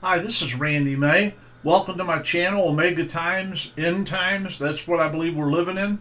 Hi, this is Randy May. Welcome to my channel, Omega Times, End Times. That's what I believe we're living in.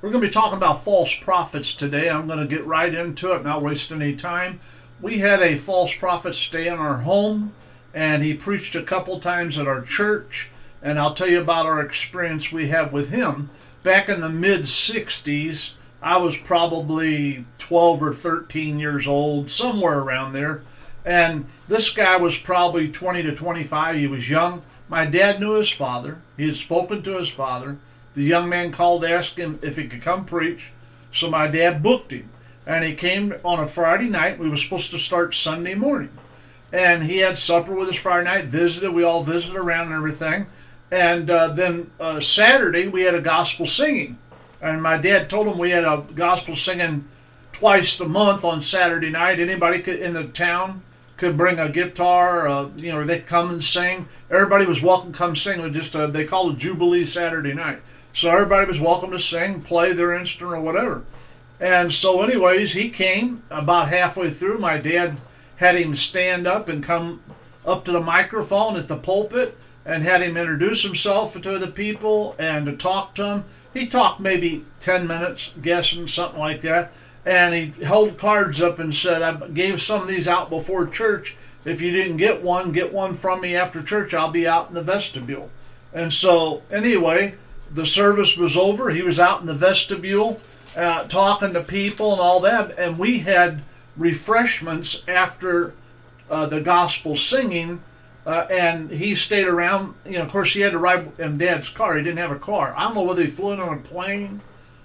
We're going to be talking about false prophets today. I'm going to get right into it, not waste any time. We had a false prophet stay in our home, and he preached a couple times at our church, and I'll tell you about our experience we have with him. Back in the mid 60s, I was probably 12 or 13 years old, somewhere around there. And this guy was probably 20 to 25. He was young. My dad knew his father. He had spoken to his father. The young man called to ask him if he could come preach. So my dad booked him. And he came on a Friday night. We were supposed to start Sunday morning. And he had supper with us Friday night, visited. We all visited around and everything. And then Saturday, we had a gospel singing. And my dad told him we had a gospel singing twice a month on Saturday night. Anybody in the town could bring a guitar, they come and sing. Everybody was welcome to come sing. It was just they called it Jubilee Saturday night. So everybody was welcome to sing, play their instrument or whatever. And so anyways, he came about halfway through. My dad had him stand up and come up to the microphone at the pulpit and had him introduce himself to the people and to talk to them. He talked maybe 10 minutes, guessing, something like that. And he held cards up and said, I gave some of these out before church. If you didn't get one from me after church. I'll be out in the vestibule. And so, anyway, the service was over. He was out in the vestibule talking to people and all that. And we had refreshments after the gospel singing. And he stayed around. Of course, he had to ride in Dad's car. He didn't have a car. I don't know whether he flew in on a plane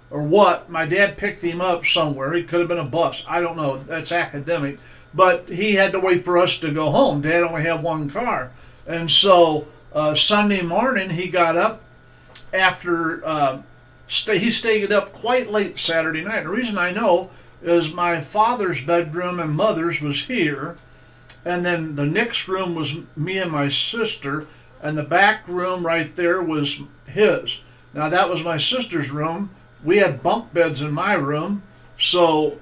or what. My dad picked him up somewhere. He could have been a bus. I don't know. That's academic. But he had to wait for us to go home. Dad only had one car. And so Sunday morning he got up after, he stayed up quite late Saturday night. The reason I know is my father's bedroom and mother's was here. And then the next room was me and my sister. And the back room right there was his. Now that was my sister's room. We had bunk beds in my room, so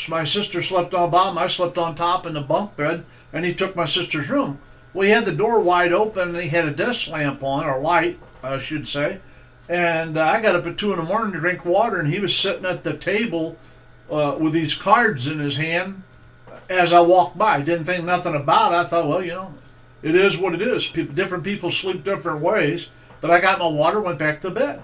my sister slept on bottom, I slept on top in the bunk bed, and he took my sister's room. We had the door wide open, and he had a desk lamp on, or light, I should say, and I got up at 2 in the morning to drink water, and he was sitting at the table with these cards in his hand as I walked by. Didn't think nothing about it. I thought, well, it is what it is. Different people sleep different ways, but I got my water, went back to bed.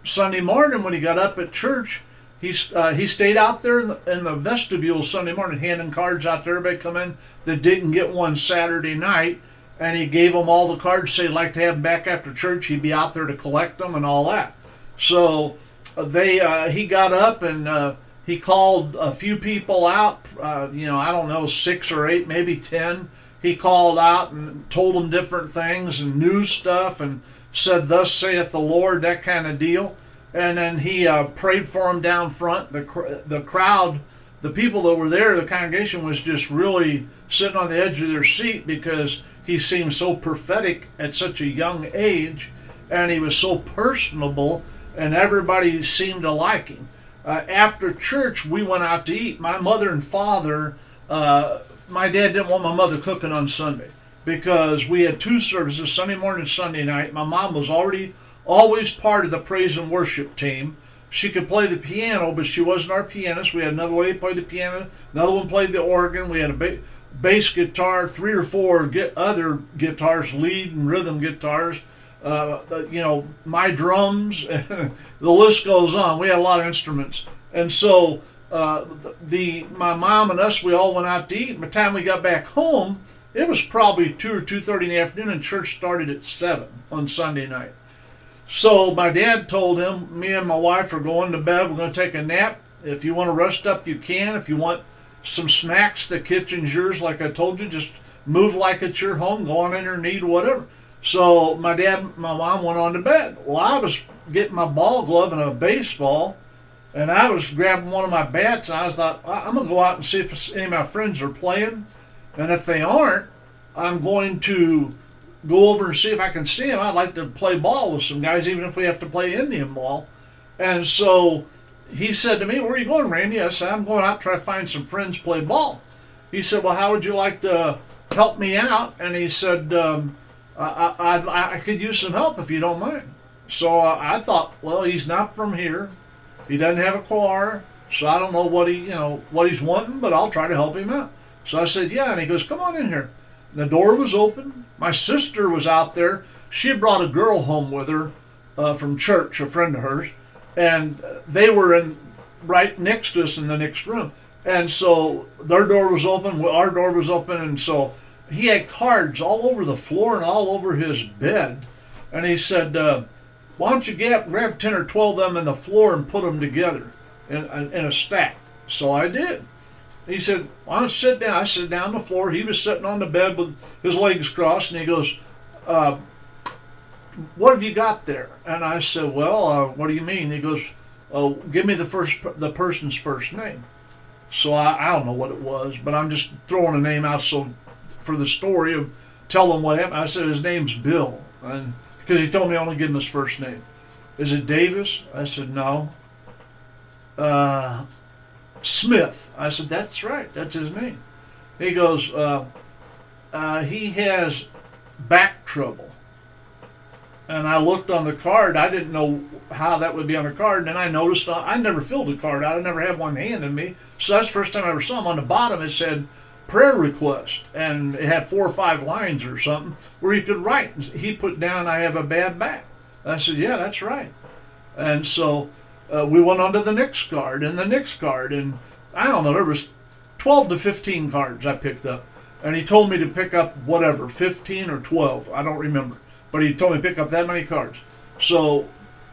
Sunday morning when he got up at church, he stayed out there in the vestibule Sunday morning handing cards out to everybody come in that didn't get one Saturday night, and he gave them all the cards, said he'd like to have them back after church. He'd be out there to collect them and all that. So he got up and he called a few people out, I don't know, 6 or 8, maybe 10. He called out and told them different things and new stuff and said, thus saith the Lord, that kind of deal. And then he prayed for him down front. The crowd, the people that were there, the congregation was just really sitting on the edge of their seat because he seemed so prophetic at such a young age, and he was so personable, and everybody seemed to like him. After church, we went out to eat. My mother and father, my dad didn't want my mother cooking on Sunday, because we had 2 services, Sunday morning and Sunday night. My mom was always part of the praise and worship team. She could play the piano, but she wasn't our pianist. We had another lady play the piano, another one played the organ. We had a bass guitar, 3 or 4 other guitars, lead and rhythm guitars. My drums, the list goes on. We had a lot of instruments. And so my mom and us, we all went out to eat. By the time we got back home, it was probably 2 or 2:30 in the afternoon, and church started at 7 on Sunday night. So my dad told him, me and my wife are going to bed. We're going to take a nap. If you want to rest up, you can. If you want some snacks, the kitchen's yours, like I told you. Just move like it's your home. Go on in there and eat whatever. So my mom went on to bed. Well, I was getting my ball glove and a baseball, and I was grabbing one of my bats, and I thought, I'm going to go out and see if any of my friends are playing. And if they aren't, I'm going to go over and see if I can see them. I'd like to play ball with some guys, even if we have to play Indian ball. And so he said to me, where are you going, Randy? I said, I'm going out to try to find some friends play ball. He said, well, how would you like to help me out, and he said, I could use some help if you don't mind. So I thought, well, he's not from here. He doesn't have a car, so I don't know what he's wanting, but I'll try to help him out. So I said, yeah, and he goes, come on in here. The door was open. My sister was out there. She had brought a girl home with her from church, a friend of hers, and they were in right next to us in the next room. And so their door was open, our door was open, and so he had cards all over the floor and all over his bed. And he said, why don't you grab 10 or 12 of them on the floor and put them together in a stack? So I did. He said, why don't you sit down? I sat down on the floor. He was sitting on the bed with his legs crossed, and he goes, what have you got there? And I said, well, what do you mean? He goes, give me the person's first name. So I don't know what it was, but I'm just throwing a name out so for the story of tell them what happened. I said his name's Bill, and because he told me I only give him his first name. Is it Davis? I said no. Smith. I said that's right. That's his name. He goes, he has back trouble. And I looked on the card. I didn't know how that would be on the card. And then I noticed I never filled a card out. I never had one handed me. So that's the first time I ever saw him. On the bottom it said prayer request. And it had 4 or 5 lines or something where he could write. He put down, I have a bad back. I said, yeah, that's right. And so we went on to the next card and the next card. And I don't know, there was 12 to 15 cards I picked up. And he told me to pick up whatever, 15 or 12. I don't remember. But he told me to pick up that many cards. So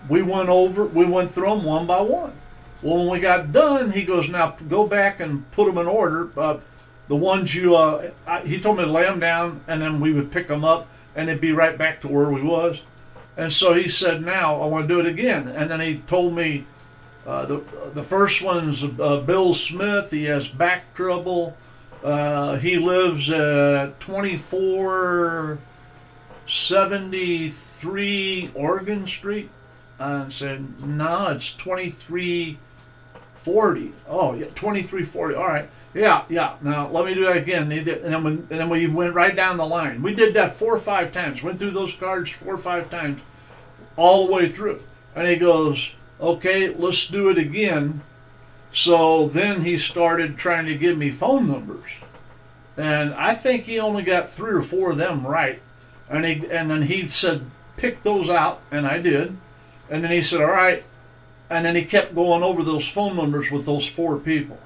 we went through them one by one. Well, when we got done, he goes, now go back and put them in order. The ones he told me to lay them down, and then we would pick them up, and it'd be right back to where we was. And so he said, now I want to do it again. And then he told me the first one's Bill Smith. He has back trouble. He lives at 2473 Oregon Street. And said, no, it's 2340. Oh, yeah, 2340. All right. Yeah. Now, let me do that again. And then we went right down the line. We did that 4 or 5 times. Went through those cards 4 or 5 times all the way through. And he goes, okay, let's do it again. So then he started trying to give me phone numbers. And I think he only got 3 or 4 of them right. And then he said, pick those out, and I did. And then he said, all right. And then he kept going over those phone numbers with those 4 people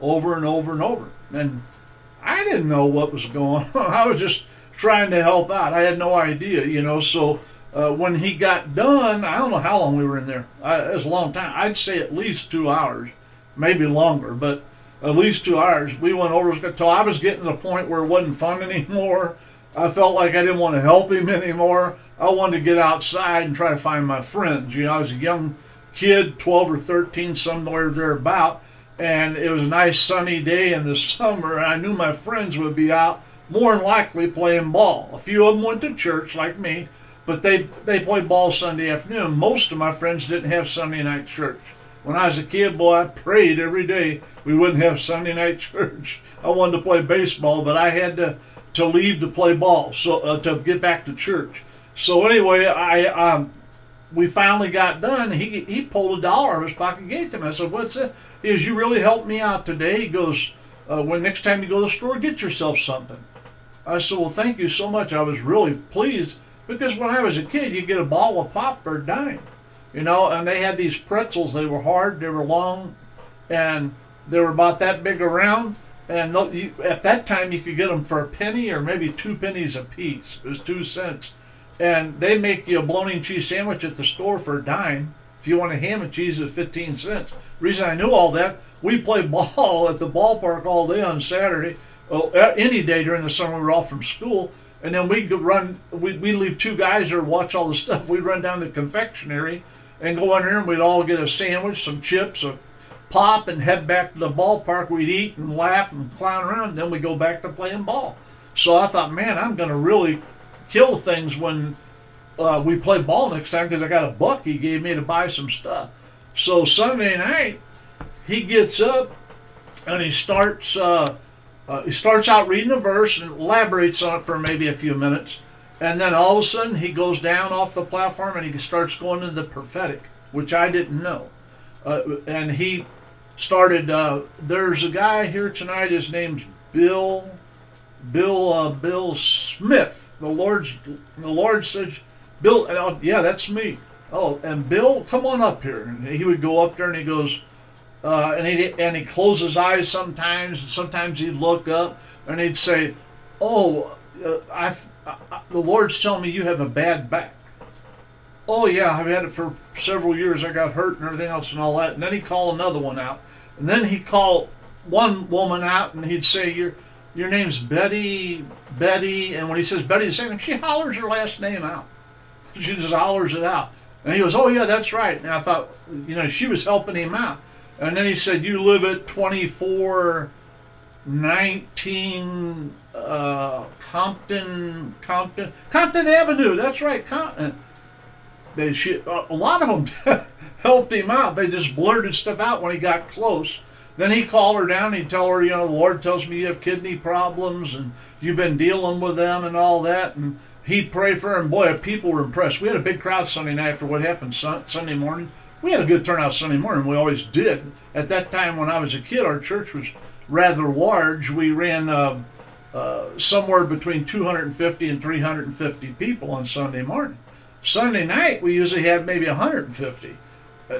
over and over and over. And I didn't know what was going on. I was just trying to help out. I had no idea, So when he got done, I don't know how long we were in there. It was a long time. I'd say at least 2 hours, maybe longer, but at least 2 hours. We went over until I was getting to the point where it wasn't fun anymore. I felt like I didn't want to help him anymore. I wanted to get outside and try to find my friends. I was a young kid, 12 or 13, somewhere thereabout, and it was a nice sunny day in the summer, and I knew my friends would be out, more than likely playing ball. A few of them went to church like me, but they played ball Sunday afternoon. Most of my friends didn't have Sunday night church. When I was a kid, boy, I prayed every day we wouldn't have Sunday night church. I wanted to play baseball, but I had to leave to play ball, so to get back to church. So anyway, we finally got done. He pulled $1 out of his pocket and gave it to me. I said, what's that? He goes, you really helped me out today. He goes, when next time you go to the store, get yourself something. I said, well, thank you so much. I was really pleased because when I was a kid, you get a bottle of pop for a dime, and they had these pretzels. They were hard, they were long, and they were about that big around. And at that time, you could get them for a penny or maybe 2 pennies a piece. It was 2 cents. And they make you a bologna and cheese sandwich at the store for a dime. If you want a ham and cheese, it's 15 cents. Reason I knew all that, we played ball at the ballpark all day on Saturday. Any day during the summer, we were off from school. And then we'd leave 2 guys there to watch all the stuff. We'd run down to the confectionery and go in there, and we'd all get a sandwich, some chips, a pop, and head back to the ballpark. We'd eat and laugh and clown around, and then we'd go back to playing ball. So I thought, man, I'm going to really kill things when we play ball next time, because I got $1 he gave me to buy some stuff. So Sunday night, he gets up and he starts He starts out reading a verse and elaborates on it for maybe a few minutes. And then all of a sudden he goes down off the platform and he starts going into the prophetic, which I didn't know. And he started, there's a guy here tonight, his name's Bill Smith. The Lord says, Bill, yeah, that's me. Oh, and Bill, come on up here. And he would go up there and he goes, and he closed his eyes sometimes, and sometimes he'd look up and he'd say, "Oh, the Lord's telling me you have a bad back." "Oh yeah, I've had it for several years. I got hurt and everything else and all that." And then he'd call another one out, and then he'd call one woman out, and he'd say, "Your name's Betty." And when he says Betty the second time, she hollers her last name out. She just hollers it out. And he goes, "Oh yeah, that's right." And I thought, she was helping him out. And then he said, "You live at 2419 Compton Avenue." That's right, Compton. A lot of them helped him out. They just blurted stuff out when he got close. Then he'd call her down. He'd tell her, "The Lord tells me you have kidney problems and you've been dealing with them and all that." And he'd pray for her. And boy, people were impressed. We had a big crowd Sunday night after what happened Sunday morning. We had a good turnout Sunday morning. We always did. At that time when I was a kid, our church was rather large. We ran somewhere between 250 and 350 people on Sunday morning. Sunday night, we usually had maybe 150.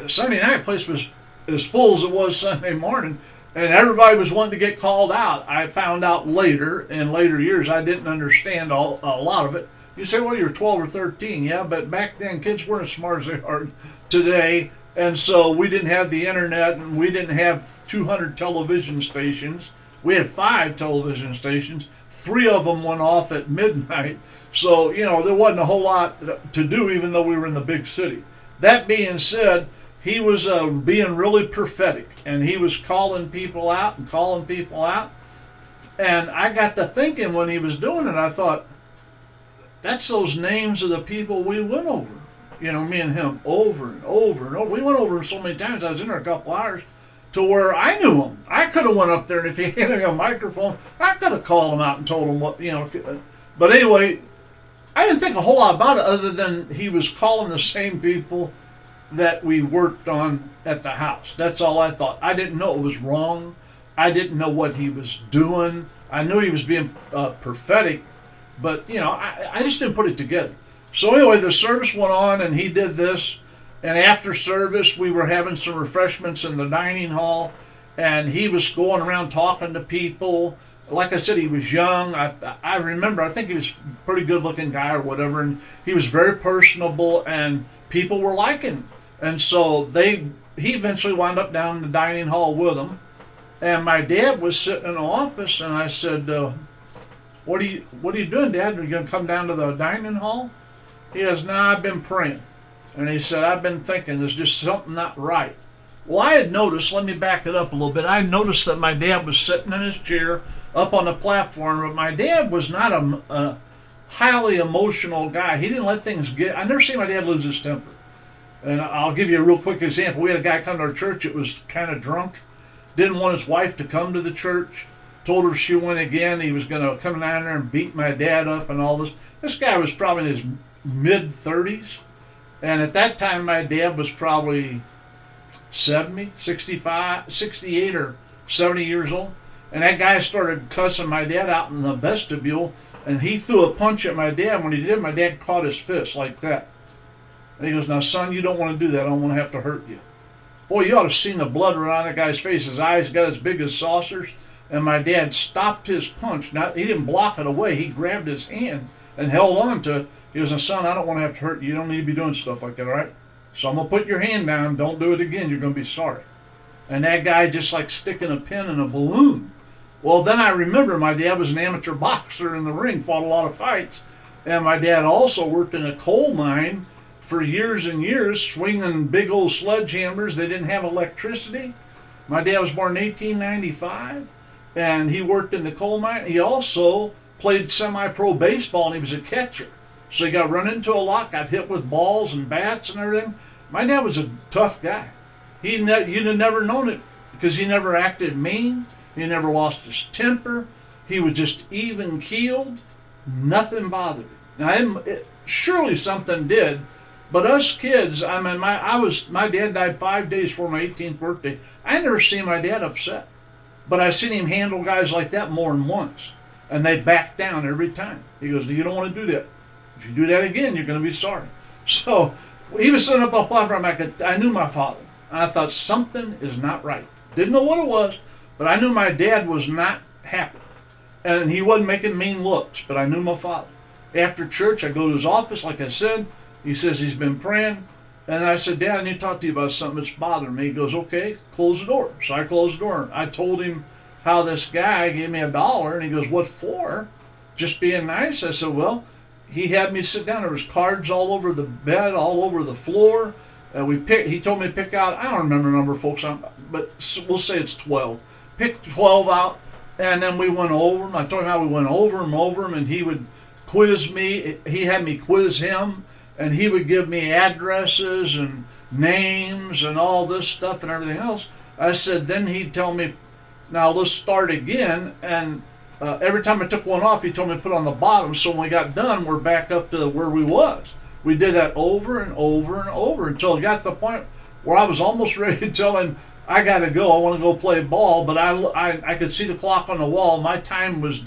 Sunday night, place was as full as it was Sunday morning, and everybody was wanting to get called out. I found out later, in later years, I didn't understand a lot of it. You say, "Well, you're 12 or 13. Yeah, but back then, kids weren't as smart as they are today, and so we didn't have the internet, and we didn't have 200 television stations. We had 5 television stations. 3 of them went off at midnight. So, there wasn't a whole lot to do, even though we were in the big city. That being said, he was being really prophetic, and he was calling people out. And I got to thinking when he was doing it, I thought, that's those names of the people we went over. Me and him, over and over and over. We went over them so many times. I was in there a couple hours to where I knew him. I could have went up there, and if he handed me a microphone, I could have called him out and told him what, But anyway, I didn't think a whole lot about it other than he was calling the same people that we worked on at the house. That's all I thought. I didn't know it was wrong. I didn't know what he was doing. I knew he was being prophetic, but I just didn't put it together. So anyway, the service went on, and he did this. And after service, we were having some refreshments in the dining hall, and he was going around talking to people. Like I said, he was young. I remember, I think he was a pretty good-looking guy or whatever, and he was very personable, and people were liking him. And so he eventually wound up down in the dining hall with them. And my dad was sitting in the office, and I said, what are you doing, Dad? Are you going to come down to the dining hall?" He goes, "Nah, I've been praying." And he said, "I've been thinking there's just something not right." Well, I had noticed, let me back it up a little bit. I noticed that my dad was sitting in his chair up on the platform, but my dad was not a highly emotional guy. He didn't let things I never seen my dad lose his temper. And I'll give you a real quick example. We had a guy come to our church that was kind of drunk, didn't want his wife to come to the church, told her if she went again, he was going to come down there and beat my dad up and all this. This guy was probably in his mid-30s. And at that time, my dad was probably 70, 65, 68 or 70 years old. And that guy started cussing my dad out in the vestibule, and he threw a punch at my dad. When he did, my dad caught his fist like that. And he goes, "Now, son, you don't want to do that. I don't want to have to hurt you." Boy, you ought to have seen the blood run on that guy's face. His eyes got as big as saucers. And my dad stopped his punch. He didn't block it away. He grabbed his hand and held on to it. He goes, "Now, son, I don't want to have to hurt you. You don't need to be doing stuff like that, all right? So I'm going to put your hand down. Don't do it again. You're going to be sorry." And that guy just like sticking a pin in a balloon. Well, then I remember my dad was an amateur boxer in the ring, fought a lot of fights. And my dad also worked in a coal mine for years and years, swinging big old sledgehammers. They didn't have electricity. My dad was born in 1895, and he worked in the coal mine. He also played semi-pro baseball, and he was a catcher. So he got run into a lot, got hit with balls and bats and everything. My dad was a tough guy. You'd have never known it because he never acted mean. He never lost his temper. He was just even keeled. Nothing bothered him. Now, surely something did, but us kids, I mean, my dad died 5 days before my 18th birthday. I never seen my dad upset, but I seen him handle guys like that more than once, and they backed down every time. He goes, "You don't want to do that. If you do that again, you're going to be sorry." So he was sitting up on the platform. I knew my father. I thought something is not right. Didn't know what it was, but I knew my dad was not happy, and he wasn't making mean looks. But I knew my father. After church, I go to his office, like I said. He says he's been praying. And I said, "Dad, I need to talk to you about something that's bothering me." He goes, "Okay, close the door." So I closed the door. I told him how this guy gave me $1, and he goes, "What for?" "Just being nice." I said, "Well, he had me sit down. There was cards all over the bed, all over the floor. He told me to pick out, I don't remember the number, folks, but we'll say it's 12. Picked 12 out, and then we went over them. I told him how we went over them, and he would quiz me. He had me quiz him, and he would give me addresses and names and all this stuff and everything else. I said, then he'd tell me, "Now let's start again." And every time I took one off, he told me to put it on the bottom. So when we got done, we're back up to where we was. We did that over and over and over until it got to the point where I was almost ready to tell him, "I got to go. I want to go play ball." But I could see the clock on the wall. My time was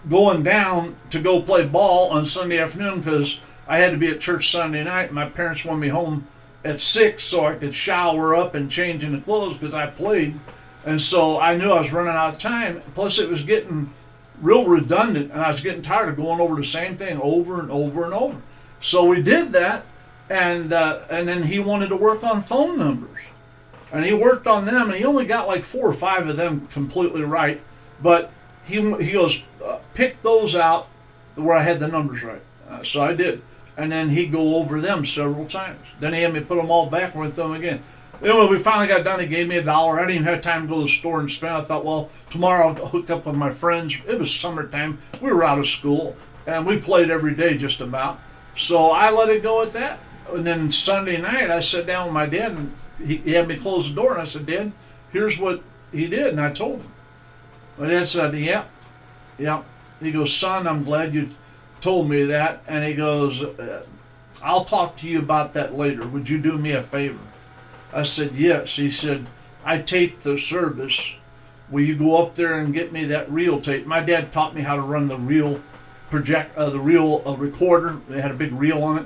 going down to go play ball on Sunday afternoon because I had to be at church Sunday night. My parents wanted me home at 6 so I could shower up and change into clothes because I played. And so I knew I was running out of time. Plus, it was getting real redundant, and I was getting tired of going over the same thing over and over and over. So we did that, and then he wanted to work on phone numbers. And he worked on them, and he only got like 4 or 5 of them completely right. But he goes, "Pick those out where I had the numbers right." So I did. And then he'd go over them several times. Then he had me put them all back with them again. Then when we finally got done, he gave me $1. I didn't even have time to go to the store and spend. I thought, well, tomorrow I'll hook up with my friends. It was summertime. We were out of school, and we played every day just about. So I let it go at that. And then Sunday night, I sat down with my dad, and he had me close the door. And I said, "Dad, here's what he did." And I told him. My dad said, "Yeah, yeah." He goes, "Son, I'm glad you told me that." And he goes, "I'll talk to you about that later. Would you do me a favor?" I said, "Yes." He said, "I taped the service. Will you go up there and get me that reel tape?" My dad taught me how to run the reel recorder. They had a big reel on it,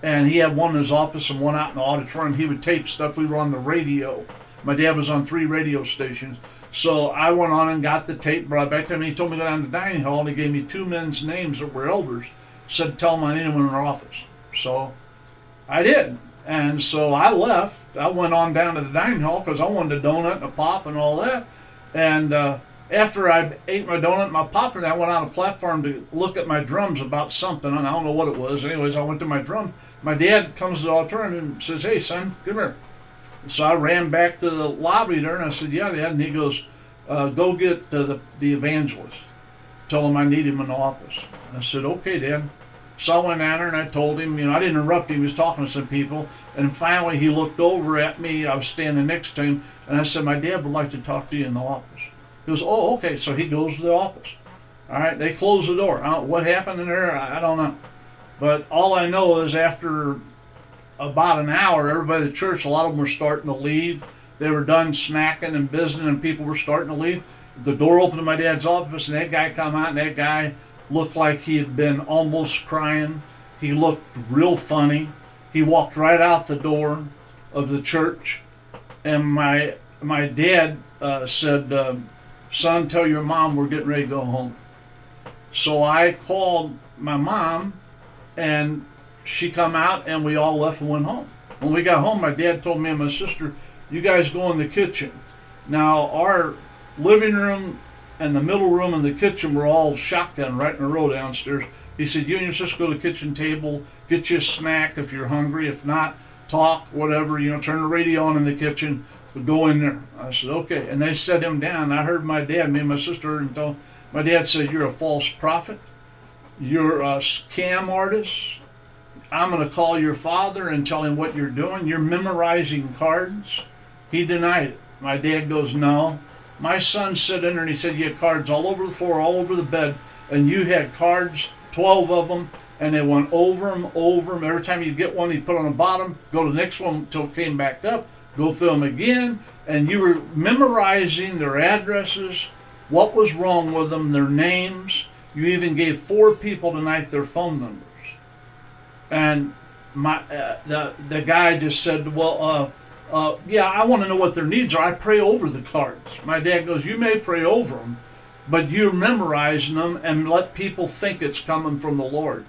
and he had one in his office and one out in the auditorium. He would tape stuff. We were on the radio. My dad was on 3 radio stations. So I went on and got the tape, brought it back to him. He told me to go down to the dining hall, and he gave me 2 men's names that were elders. Said, "Tell them I need them in their office." So I did. And so I left. I went on down to the dining hall because I wanted a donut and a pop and all that. And after I ate my donut and my pop, and I went on a platform to look at my drums about something, and I don't know what it was. Anyways, I went to my drum. My dad comes to the auditorium and says, "Hey, son, come here." So I ran back to the lobby there, and I said, "Yeah, Dad." And he goes, "Go get the evangelist. Tell him I need him in the office." I said, "Okay, Dad." So I went down there and I told him, I didn't interrupt him. He was talking to some people. And finally he looked over at me. I was standing next to him. And I said, "My dad would like to talk to you in the office." He goes, "Oh, okay." So he goes to the office. All right, they close the door. What happened in there, I don't know. But all I know is after about an hour, everybody at the church, a lot of them were starting to leave. They were done snacking and business, and people were starting to leave. The door opened to my dad's office, and that guy come out, and that guy looked like he had been almost crying. He looked real funny. He walked right out the door of the church, and my dad said, "Son, tell your mom we're getting ready to go home." So I called my mom, and she come out, and we all left and went home. When we got home, my dad told me and my sister, "You guys go in the kitchen." Now, our living room and the middle room and the kitchen were all shotgun right in a row downstairs. He said, "You and your sister go to the kitchen table, get you a snack if you're hungry. If not, talk, whatever, turn the radio on in the kitchen, but go in there." I said, "Okay." And they set him down. I heard my dad, me and my sister heard him tell, my dad said, "You're a false prophet. You're a scam artist. I'm going to call your father and tell him what you're doing. You're memorizing cards." He denied it. My dad goes, "No, My son sat in there and he said, you had cards all over the floor, all over the bed, and you had cards, 12 of them, and they went over them, over them. Every time you get one, you put on the bottom, go to the next one until it came back up, go through them again, and you were memorizing their addresses, what was wrong with them, their names. You even gave 4 people tonight their phone numbers. And the guy just said, well, yeah, I want to know what their needs are. I pray over the cards. My dad goes, you may pray over them, but you're memorizing them and let people think it's coming from the Lord.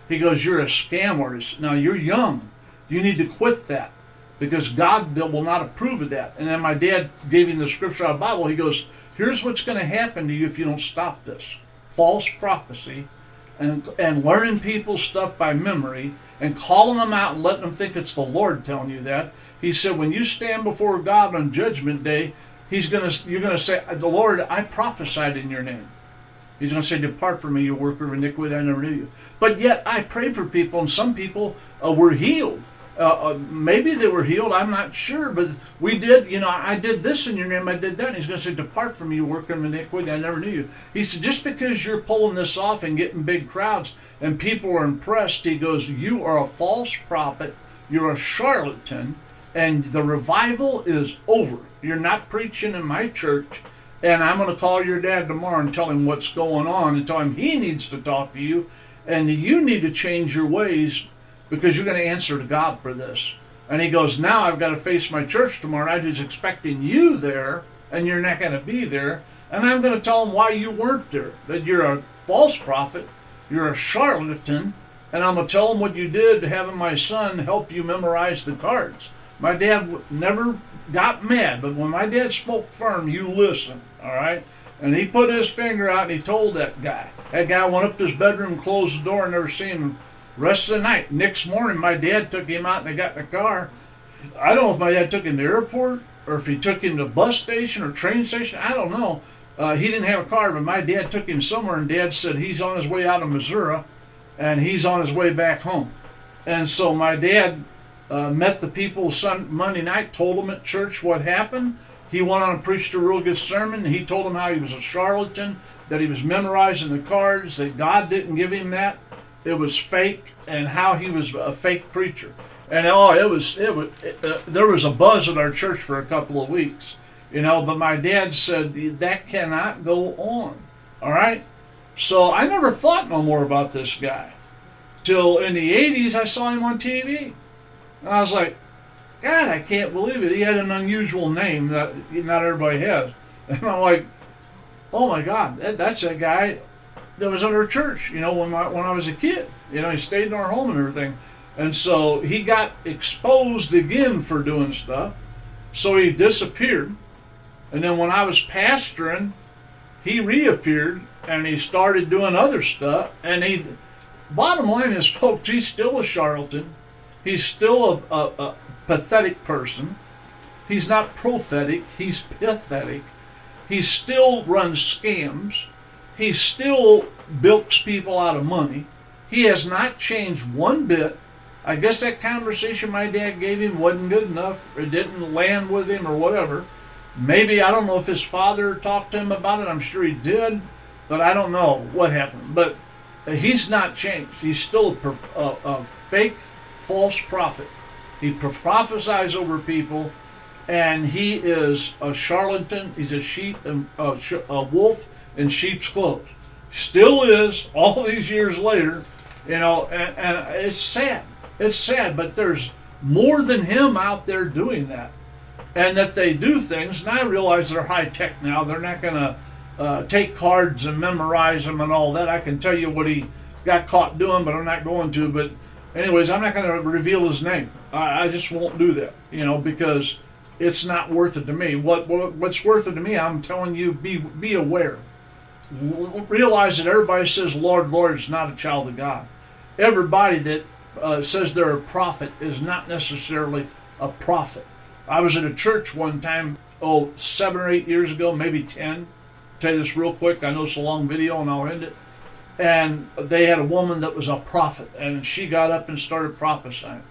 He goes, you're a scam artist. Now, you're young. You need to quit that because God will not approve of that. And then my dad gave him the scripture out of the Bible. He goes, here's what's going to happen to you if you don't stop this. False prophecy and learning people's stuff by memory and calling them out and letting them think it's the Lord telling you that. He said, when you stand before God on Judgment Day, you're going to say, the Lord, I prophesied in your name. He's going to say, depart from me, you worker of iniquity, I never knew you. But yet I prayed for people, and some people were healed. Maybe they were healed, I'm not sure, but we did, I did this in your name, I did that. And he's going to say, depart from me, you worker of iniquity, I never knew you. He said, just because you're pulling this off and getting big crowds and people are impressed, he goes, you are a false prophet, you're a charlatan, and the revival is over. You're not preaching in my church, and I'm going to call your dad tomorrow and tell him what's going on and tell him he needs to talk to you, and you need to change your ways because you're going to answer to God for this. And he goes, now I've got to face my church tomorrow night who's expecting you there, and you're not going to be there, and I'm going to tell them why you weren't there, that you're a false prophet, you're a charlatan, and I'm going to tell them what you did having my son help you memorize the cards. My dad never got mad, but when my dad spoke firm, you listen, all right? And he put his finger out and he told that guy. That guy went up to his bedroom, closed the door, and never seen him rest of the night. Next morning, my dad took him out and they got in the car. I don't know if my dad took him to the airport or if he took him to the bus station or train station. I don't know. He didn't have a car, but my dad took him somewhere, and Dad said he's on his way out of Missouri and he's on his way back home. And so my dad met the people Monday night, told them at church what happened. He went on and preached a real good sermon. He told them how he was a charlatan, that he was memorizing the cards, that God didn't give him that. It was fake, and how he was a fake preacher. And there was a buzz at our church for a couple of weeks, but my dad said, that cannot go on. All right? So I never thought no more about this guy. Till in the 80s, I saw him on TV. And I was like, God, I can't believe it. He had an unusual name that not everybody has. And I'm like, oh my God, that's a guy that was in our church, when I was a kid. He stayed in our home and everything. And so he got exposed again for doing stuff. So he disappeared. And then when I was pastoring, he reappeared and he started doing other stuff. And bottom line is, folks, he's still a charlatan. He's still a pathetic person. He's not prophetic. He's pathetic. He still runs scams. He still bilks people out of money. He has not changed one bit. I guess that conversation my dad gave him wasn't good enough. It didn't land with him or whatever. Maybe, I don't know if his father talked to him about it. I'm sure he did. But I don't know what happened. But he's not changed. He's still a fake, false prophet. He prophesies over people, and he is a charlatan. He's a wolf in sheep's clothes. Still is, all these years later, and it's sad. It's sad, but there's more than him out there doing that. And that they do things, and I realize they're high tech now. They're not going to take cards and memorize them and all that. I can tell you what he got caught doing, but I'm not going to. But anyways, I'm not going to reveal his name. I just won't do that, because it's not worth it to me. What's worth it to me, I'm telling you, be aware. Realize that everybody says Lord, Lord is not a child of God. Everybody that says they're a prophet is not necessarily a prophet. I was at a church one time, 7 or 8 years ago, maybe 10. I'll tell you this real quick. I know it's a long video and I'll end it. And they had a woman that was a prophet, and she got up and started prophesying.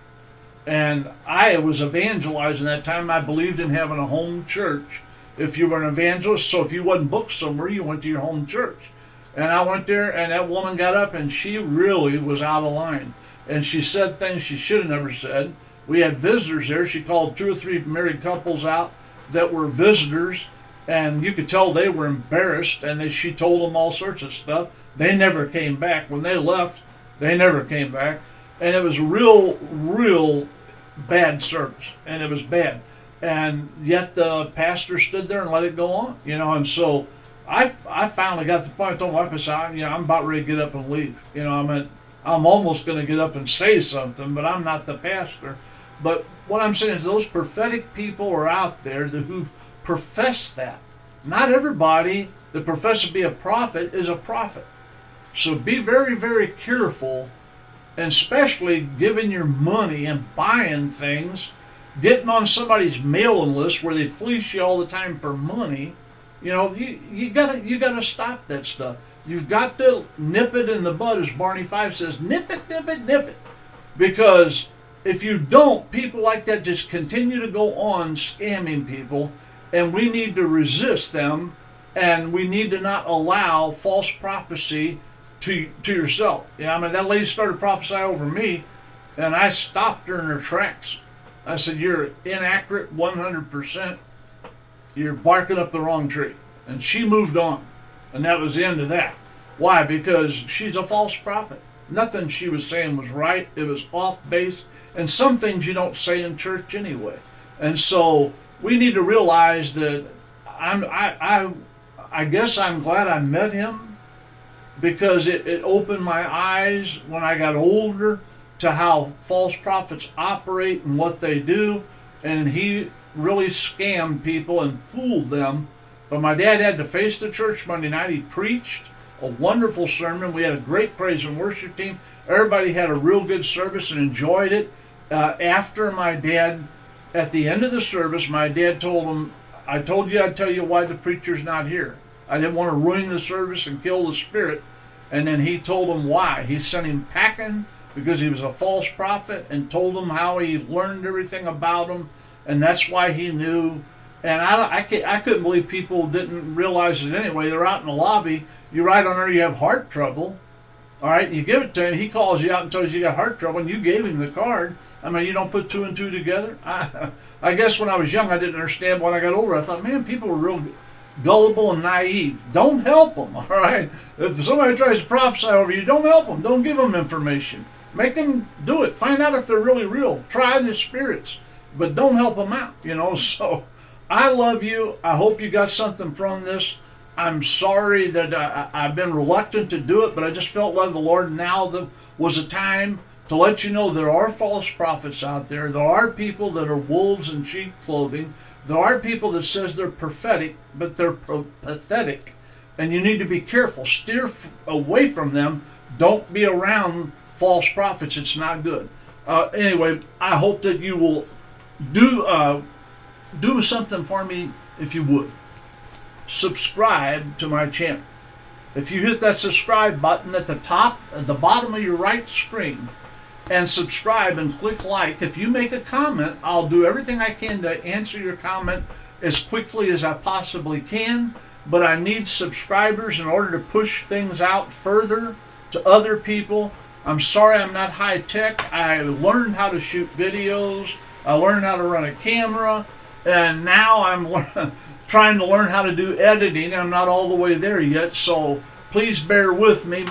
And I was evangelizing that time. I believed in having a home church. if you were an evangelist. So if you wasn't booked somewhere, you went to your home church. And I went there, and that woman got up, and she really was out of line. And she said things she should have never said. We had visitors there. She called 2 or 3 married couples out that were visitors, and you could tell they were embarrassed, and she told them all sorts of stuff. They never came back. When they left, they never came back. And it was real bad service, and it was bad. And yet the pastor stood there and let it go on, and so I finally got to the point. I told my wife, I said, I'm about ready to get up and leave. I'm almost going to get up and say something, but I'm not the pastor. But what I'm saying is those prophetic people are out there who profess that. Not everybody that professes to be a prophet is a prophet. So be very, very careful, and especially giving your money and buying things, getting on somebody's mailing list where they fleece you all the time for money. You gotta stop that stuff. You've got to nip it in the bud, as Barney Fife says. Nip it, nip it, nip it. Because if you don't, people like that just continue to go on scamming people, and we need to resist them, and we need to not allow false prophecy to yourself. That lady started prophesying over me, and I stopped her in her tracks. I said, "You're inaccurate 100%. You're barking up the wrong tree." And she moved on. And that was the end of that. Why? Because she's a false prophet. Nothing she was saying was right. It was off base. And some things you don't say in church anyway. And so we need to realize that I guess I'm glad I met him, because it opened my eyes when I got older to how false prophets operate and what they do. And he really scammed people and fooled them. But my dad had to face the church Monday night. He preached a wonderful sermon. We had a great praise and worship team. Everybody had a real good service and enjoyed it. After my dad, at the end of the service, my dad told him, "I told you I'd tell you why the preacher's not here. I didn't want to ruin the service and kill the spirit." And then he told him why. He sent him packing because he was a false prophet, and told him how he learned everything about him. And that's why he knew. And I couldn't believe people didn't realize it anyway. They're out in the lobby. You write on there you have heart trouble. All right, you give it to him. He calls you out and tells you got heart trouble, and you gave him the card. You don't put 2 and 2 together. I guess when I was young, I didn't understand. When I got older, I thought, man, people are real gullible and naive. Don't help them, all right? If somebody tries to prophesy over you, don't help them. Don't give them information. Make them do it. Find out if they're really real. Try the spirits, but don't help them out, So I love you. I hope you got something from this. I'm sorry that I've been reluctant to do it, but I just felt like the Lord now was a time to let you know there are false prophets out there. There are people that are wolves in sheep clothing. There are people that says they're prophetic, but they're pathetic. And you need to be careful. Steer away from them. Don't be around false prophets. It's not good. Anyway, I hope that you will do something for me if you would. Subscribe to my channel. If you hit that subscribe button at the bottom of your right screen, and subscribe and click like, if you make a comment, I'll do everything I can to answer your comment as quickly as I possibly can. But I need subscribers in order to push things out further to other people. I'm sorry I'm not high tech. I learned how to shoot videos. I learned how to run a camera. And now I'm trying to learn how to do editing. I'm not all the way there yet, so please bear with me.